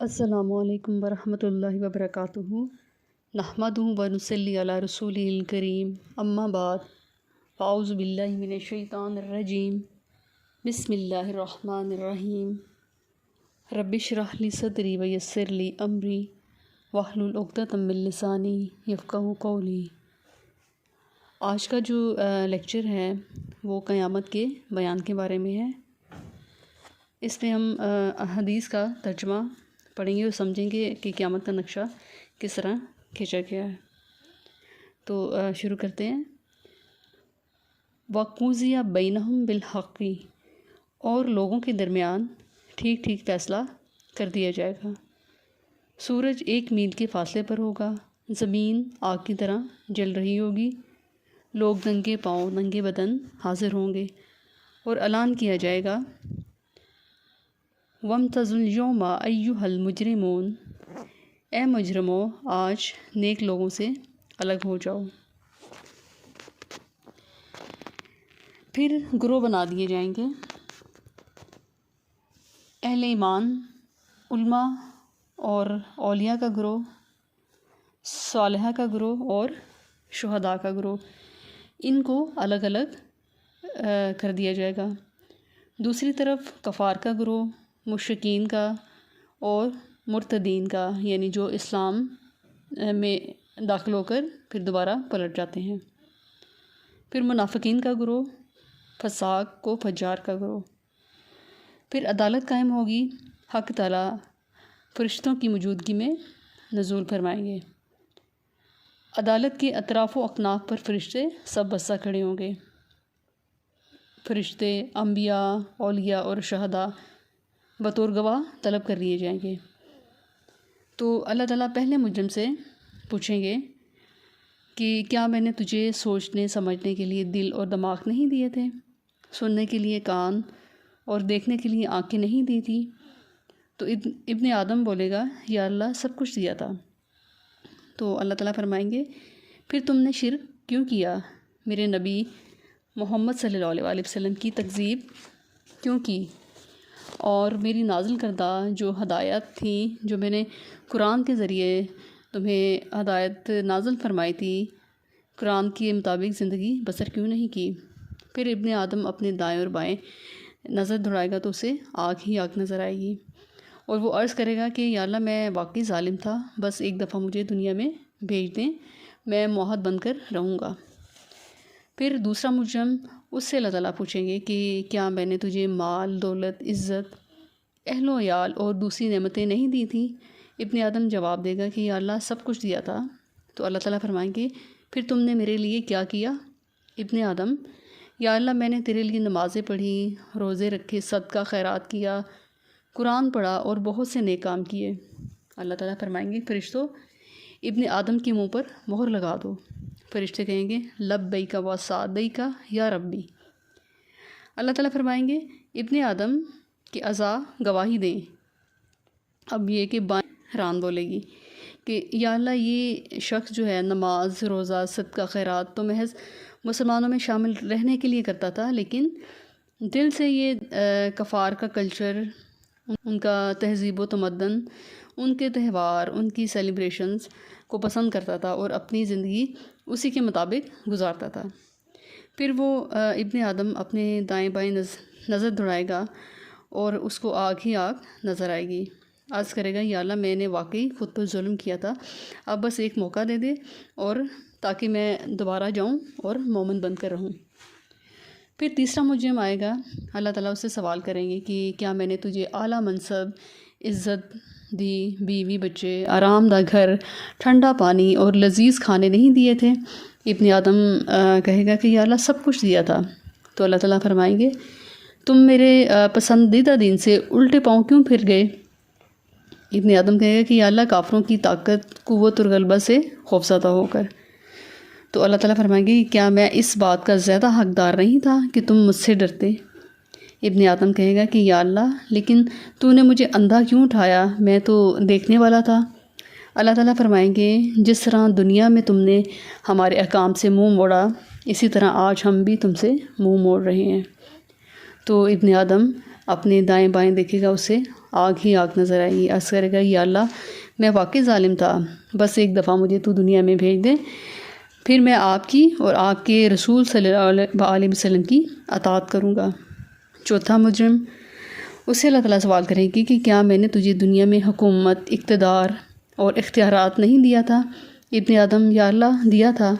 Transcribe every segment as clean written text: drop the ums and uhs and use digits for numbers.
السلام علیکم ورحمۃ اللہ وبرکاتہ۔ نحمدہ و نصلی علی رسولہ الکریم، اما بعد، اعوذ باللہ من الشیطان الرجیم، بسم اللہ الرحمن الرحیم۔ رب اشرح لی صدری ویسر لی امری واحلل عقدۃ من لسانی یفقہوا قولی۔ آج کا جو لیکچر ہے وہ قیامت کے بیان کے بارے میں ہے۔ اس میں ہم حدیث کا ترجمہ پڑھیں گے اور سمجھیں گے کہ قیامت کا نقشہ کس طرح کھینچا گیا ہے۔ تو شروع کرتے ہیں۔ وَقُضِیَ بَیْنَہُم بِالْحَقِّ، اور لوگوں کے درمیان ٹھیک ٹھیک فیصلہ کر دیا جائے گا۔ سورج 1 میل کے فاصلے پر ہوگا، زمین آگ کی طرح جل رہی ہوگی، لوگ ننگے پاؤں ننگے بدن حاضر ہوں گے اور اعلان کیا جائے گا، وَامْتَازُوا الْيَوْمَ أَيُّهَا الْمُجْرِمُونَ، اے مجرموں آج نیک لوگوں سے الگ ہو جاؤ۔ پھر گروہ بنا دیے جائیں گے، اہل ایمان، علماء اور اولیاء کا گروہ، صالحہ کا گروہ اور شہداء کا گروہ، ان کو الگ الگ کر دیا جائے گا۔ دوسری طرف کفار کا گروہ، مشرکین کا اور مرتدین کا، یعنی جو اسلام میں داخل ہو کر پھر دوبارہ پلٹ جاتے ہیں۔ پھر منافقین کا گروہ، فساق و فجار کا گروہ۔ پھر عدالت قائم ہوگی، حق تعالیٰ فرشتوں کی موجودگی میں نزول فرمائیں گے۔ عدالت کے اطراف و اکناف پر فرشتے سب بستہ کھڑے ہوں گے۔ فرشتے، انبیاء، اولیاء اور شہداء بطور گواہ طلب کر لیے جائیں گے۔ تو اللہ تعالیٰ پہلے مجرم سے پوچھیں گے کہ کیا میں نے تجھے سوچنے سمجھنے کے لیے دل اور دماغ نہیں دیے تھے، سننے کے لیے کان اور دیکھنے کے لیے آنکھیں نہیں دی تھی؟ تو ابن آدم بولے گا، یا اللہ سب کچھ دیا تھا۔ تو اللہ تعالیٰ فرمائیں گے، پھر تم نے شرک کیوں کیا، میرے نبی محمد صلی اللہ علیہ وسلم کی تکذیب کیوں کی، اور میری نازل کردہ جو ہدایت تھی، جو میں نے قرآن کے ذریعے تمہیں ہدایت نازل فرمائی تھی، قرآن کے مطابق زندگی بسر کیوں نہیں کی؟ پھر ابن آدم اپنے دائیں اور بائیں نظر دوڑائے گا تو اسے آگ ہی آگ نظر آئے گی، اور وہ عرض کرے گا کہ یا اللہ میں واقعی ظالم تھا، بس ایک دفعہ مجھے دنیا میں بھیج دیں، میں موحد بن کر رہوں گا۔ پھر دوسرا مجرم، اس سے اللہ تعالیٰ پوچھیں گے کہ کیا میں نے تجھے مال، دولت، عزت، اہل و عیال اور دوسری نعمتیں نہیں دی تھیں؟ ابن آدم جواب دے گا کہ یا اللہ سب کچھ دیا تھا۔ تو اللہ تعالیٰ فرمائیں گے، پھر تم نے میرے لیے کیا کیا؟ ابن آدم، یا اللہ میں نے تیرے لیے نمازیں پڑھی، روزے رکھے، صدقہ خیرات کیا، قرآن پڑھا اور بہت سے نیک کام کیے۔ اللہ تعالیٰ فرمائیں گے، فرشتوں ابن آدم کے منہ پر مہر لگا دو۔ فرشتے کہیں گے، لبیک و سعدیک یا ربی۔ اللہ تعالیٰ فرمائیں گے، ابن آدم کے اعضاء گواہی دیں۔ اب یہ کہ بائیں ران بولے گی کہ یا اللہ یہ شخص جو ہے نماز، روزہ، صدقہ خیرات تو محض مسلمانوں میں شامل رہنے کے لیے کرتا تھا، لیکن دل سے یہ کفار کا کلچر، ان کا تہذیب و تمدن، ان کے تہوار، ان کی سیلیبریشنز کو پسند کرتا تھا اور اپنی زندگی اسی کے مطابق گزارتا تھا۔ پھر وہ ابن آدم اپنے دائیں بائیں نظر دوڑائے گا اور اس کو آگ ہی آگ نظر آئے گی۔ عرض کرے گا، یا اللہ میں نے واقعی خود پر ظلم کیا تھا، اب بس ایک موقع دے دے اور تاکہ میں دوبارہ جاؤں اور مومن بن کر رہوں۔ پھر تیسرا مجرم آئے گا، اللہ تعالیٰ اس سے سوال کریں گے کہ کیا میں نے تجھے اعلیٰ منصب، عزت دی، بیوی بچے، آرام دہ گھر، ٹھنڈا پانی اور لذیذ کھانے نہیں دیے تھے؟ ابن آدم کہے گا کہ یا اللہ سب کچھ دیا تھا۔ تو اللہ تعالیٰ فرمائیں گے، تم میرے پسندیدہ دین سے الٹے پاؤں کیوں پھر گئے؟ ابن آدم کہے گا کہ یا اللہ کافروں کی طاقت، قوت اور غلبہ سے خوفزدہ ہو کر۔ تو اللہ تعالیٰ فرمائیں گے، کیا میں اس بات کا زیادہ حقدار نہیں تھا کہ تم مجھ سے ڈرتے؟ ابن آدم کہے گا کہ یا اللہ لیکن تو نے مجھے اندھا کیوں اٹھایا، میں تو دیکھنے والا تھا۔ اللہ تعالیٰ فرمائیں گے، جس طرح دنیا میں تم نے ہمارے احکام سے منہ موڑا، اسی طرح آج ہم بھی تم سے منہ موڑ رہے ہیں۔ تو ابن آدم اپنے دائیں بائیں دیکھے گا، اسے آگ ہی آگ نظر آئے گی۔ عرض کرے گا یا اللہ میں واقعی ظالم تھا، بس ایک دفعہ مجھے تو دنیا میں بھیج دے، پھر میں آپ کی اور آپ کے رسول صلی اللہ علیہ وسلم کی اطاعت کروں گا۔ چوتھا مجرم، اس سے اللہ تعالیٰ سوال کریں گے کہ کیا میں نے تجھے دنیا میں حکومت، اقتدار اور اختیارات نہیں دیا تھا؟ ابن آدم یا اللہ دیا تھا۔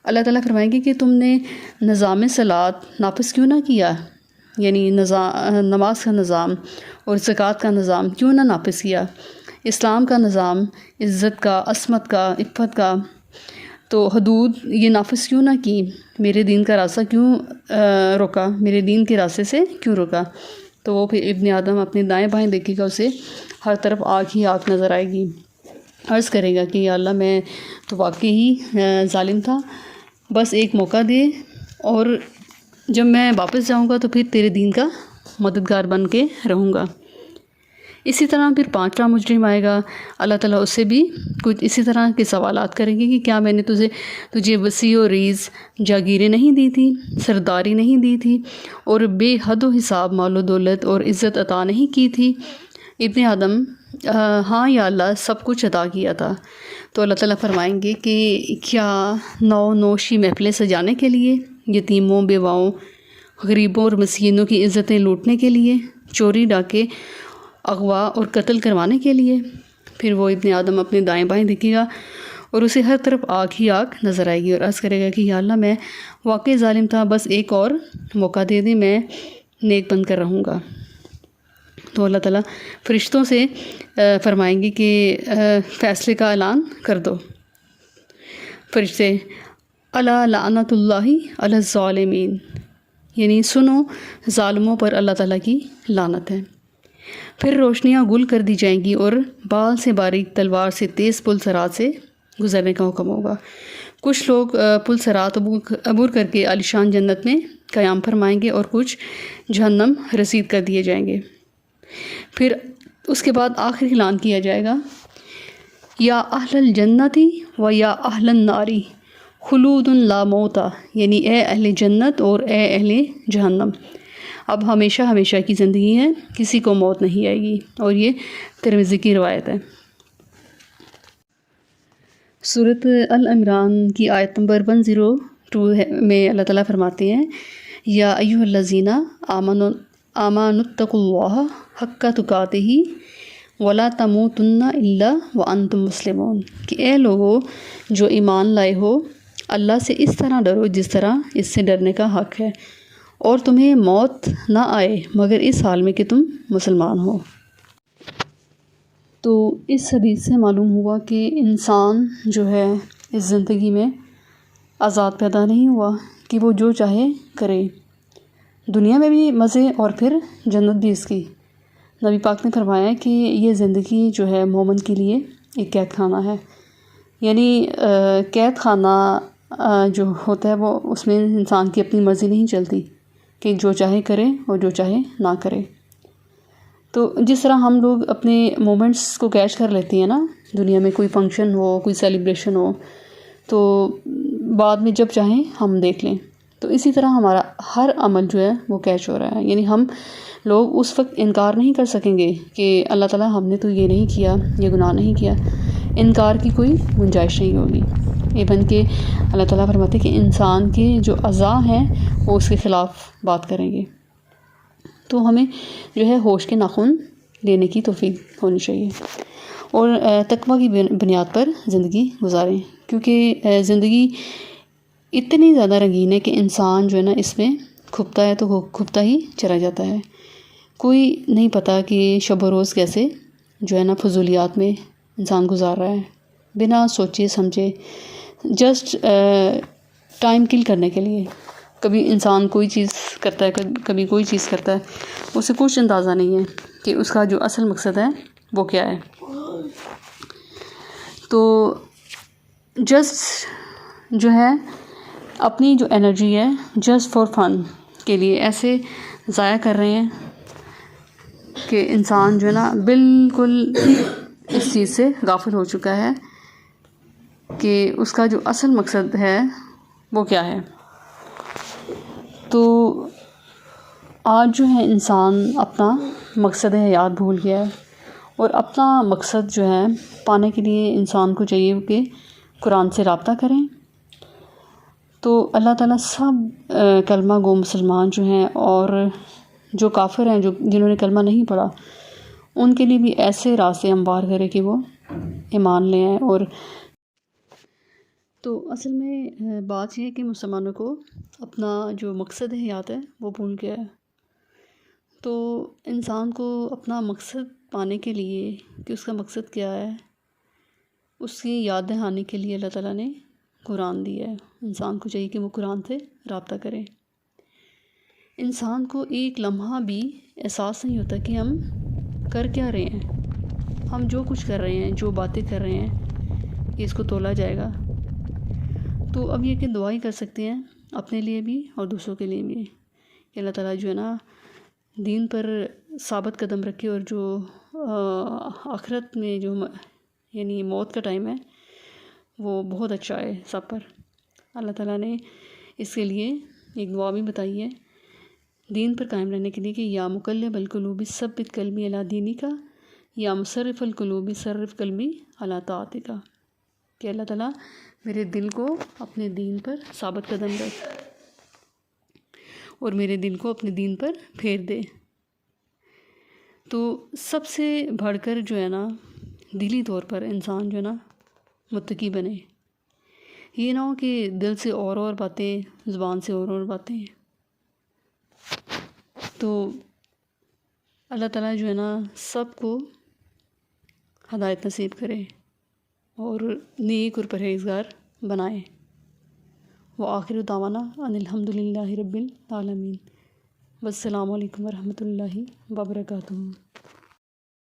اللہ تعالیٰ فرمائیں گے کہ تم نے نظام صلاۃ نافذ کیوں نہ کیا، یعنی نماز کا نظام اور زکوٰۃ کا نظام کیوں نہ نافذ کیا، اسلام کا نظام، عزت کا، عصمت کا، عفت کا، تو حدود یہ نافذ کیوں نہ کی، میرے دین کا راستہ کیوں روکا، میرے دین کے راستے سے کیوں روکا؟ تو وہ پھر ابن آدم اپنے دائیں بائیں دیکھے گا، اسے ہر طرف آگ ہی آگ نظر آئے گی۔ عرض کرے گا کہ یا اللہ میں تو واقعی ہی ظالم تھا، بس ایک موقع دے، اور جب میں واپس جاؤں گا تو پھر تیرے دین کا مددگار بن کے رہوں گا۔ اسی طرح پھر پانچواں مجرم آئے گا، اللہ تعالیٰ اس سے بھی کچھ اسی طرح کے سوالات کریں گے کہ کیا میں نے تجھے وسیع و ریز جاگیریں نہیں دی تھی، سرداری نہیں دی تھی، اور بے حد و حساب مال و دولت اور عزت عطا نہیں کی تھی؟ ابن آدم ہاں یا اللہ سب کچھ عطا کیا تھا۔ تو اللہ تعالیٰ فرمائیں گے کہ کیا نوشی محفلیں سجانے کے لیے، یتیموں، بیواؤں، غریبوں اور مسکینوں کی عزتیں لوٹنے کے لیے، چوری ڈاکے، اغوا اور قتل کروانے کے لیے؟ پھر وہ ابن آدم اپنے دائیں بائیں دیکھے گا اور اسے ہر طرف آگ ہی آگ نظر آئے گی، اور عرض کرے گا کہ یا اللہ میں واقعی ظالم تھا، بس ایک اور موقع دے دیں، میں نیک بن کر رہوں گا۔ تو اللہ تعالیٰ فرشتوں سے فرمائیں گے کہ فیصلے کا اعلان کر دو۔ فرشتے الا لعنت اللہ علی الظالمین، یعنی سنو ظالموں پر اللہ تعالیٰ کی لعنت ہے۔ پھر روشنیاں گل کر دی جائیں گی اور بال سے باریک تلوار سے تیز پل صراط سے گزرنے کا حکم ہوگا۔ کچھ لوگ پل صراط عبور کر کے عالیشان جنت میں قیام فرمائیں گے، اور کچھ جہنم رسید کر دیے جائیں گے۔ پھر اس کے بعد آخری اعلان کیا جائے گا، یا اہل الجنتی و یا اہل الناری خلود لا موتا، یعنی اے اہل جنت اور اے اہل جہنم، اب ہمیشہ ہمیشہ کی زندگی ہے، کسی کو موت نہیں آئے گی، اور یہ ترمذی کی روایت ہے۔ سورۃ العمران کی آیت نمبر 102 میں اللہ تعالیٰ فرماتے ہیں، یا ایھا الذین آمنوا اتقوا اللہ حق تقاتہ ولا تموتن الا وانتم مسلمون، کہ اے لوگو جو ایمان لائے ہو، اللہ سے اس طرح ڈرو جس طرح اس سے ڈرنے کا حق ہے، اور تمہیں موت نہ آئے مگر اس حال میں کہ تم مسلمان ہو۔ تو اس حدیث سے معلوم ہوا کہ انسان جو ہے اس زندگی میں آزاد پیدا نہیں ہوا کہ وہ جو چاہے کرے، دنیا میں بھی مزے اور پھر جنت بھی اس کی۔ نبی پاک نے فرمایا کہ یہ زندگی جو ہے مومن کے لیے ایک قید خانہ ہے، یعنی قید خانہ جو ہوتا ہے وہ اس میں انسان کی اپنی مرضی نہیں چلتی کہ جو چاہے کرے اور جو چاہے نہ کرے۔ تو جس طرح ہم لوگ اپنے مومنٹس کو کیچ کر لیتے ہیں نا، دنیا میں کوئی فنکشن ہو، کوئی سیلیبریشن ہو، تو بعد میں جب چاہیں ہم دیکھ لیں، تو اسی طرح ہمارا ہر عمل جو ہے وہ کیچ ہو رہا ہے، یعنی ہم لوگ اس وقت انکار نہیں کر سکیں گے کہ اللہ تعالیٰ ہم نے تو یہ نہیں کیا، یہ گناہ نہیں کیا، انکار کی کوئی گنجائش نہیں ہوگی۔ ایون کہ اللہ تعالیٰ فرماتے ہیں کہ انسان کے جو اعضاء ہیں وہ اس کے خلاف بات کریں گے۔ تو ہمیں جو ہے ہوش کے ناخن لینے کی توفیق ہونی چاہیے، اور تقویٰ کی بنیاد پر زندگی گزاریں، کیونکہ زندگی اتنی زیادہ رنگین ہے کہ انسان جو ہے نا اس میں کھپتا ہے تو کھپتا ہی چلا جاتا ہے۔ کوئی نہیں پتہ کہ شب و روز کیسے جو ہے نا فضولیات میں انسان گزار رہا ہے، بنا سوچے سمجھے، جسٹ ٹائم کل کرنے کے لیے۔ کبھی انسان کوئی چیز کرتا ہے، کبھی کوئی چیز کرتا ہے، اسے کچھ اندازہ نہیں ہے کہ اس کا جو اصل مقصد ہے وہ کیا ہے۔ تو جسٹ جو ہے اپنی جو انرجی ہے جسٹ فار فن کے لیے ایسے ضائع کر رہے ہیں کہ انسان جو ہے نا بالکل اس چیز سے غافل ہو چکا ہے کہ اس کا جو اصل مقصد ہے وہ کیا ہے۔ تو آج جو ہے انسان اپنا مقصد حیات بھول گیا ہے، اور اپنا مقصد جو ہے پانے کے لیے انسان کو چاہیے کہ قرآن سے رابطہ کریں۔ تو اللہ تعالیٰ سب کلمہ گو مسلمان جو ہیں اور جو کافر ہیں، جنہوں نے کلمہ نہیں پڑھا، ان کے لیے بھی ایسے راستے ہموار کرے کہ وہ ایمان لے آئیں۔ اور تو اصل میں بات یہ ہے کہ مسلمانوں کو اپنا جو مقصد حیات ہے وہ بھول گیا ہے۔ تو انسان کو اپنا مقصد پانے کے لیے کہ اس کا مقصد کیا ہے، اس کی یاد دہانی کے لیے اللہ تعالیٰ نے قرآن دیا ہے۔ انسان کو چاہیے کہ وہ قرآن سے رابطہ کرے۔ انسان کو ایک لمحہ بھی احساس نہیں ہوتا کہ ہم کر کیا رہے ہیں، ہم جو کچھ کر رہے ہیں، جو باتیں کر رہے ہیں، کہ اس کو تولا جائے گا۔ تو اب یہ کہ دعا ہی کر سکتے ہیں اپنے لیے بھی اور دوسروں کے لیے بھی، کہ اللہ تعالیٰ جو ہے نا دین پر ثابت قدم رکھے، اور جو آخرت میں جو یعنی موت کا ٹائم ہے وہ بہت اچھا ہے سب پر۔ اللہ تعالیٰ نے اس کے لیے ایک دعا بھی بتائی ہے دین پر قائم رہنے کے لیے، کہ یا مقلب القلوب ثبت قلبی علی دینک، یا مصرف القلوب صرف قلبی علی طاعتک، کہ اللہ تعالیٰ میرے دل کو اپنے دین پر ثابت قدم رکھ اور میرے دل کو اپنے دین پر پھیر دے۔ تو سب سے بڑھ کر جو ہے نا دلی طور پر انسان جو ہے نا متقی بنے، یہ نہ ہو کہ دل سے اور باتیں، زبان سے اور باتیں۔ تو اللہ تعالیٰ جو ہے نا سب کو ہدایت نصیب کرے اور نیک اور پرہیزگار بنائے۔ وآخر دعوانا ان الحمد للہ رب العالمین، والسلام علیکم ورحمۃ اللہ وبرکاتہ۔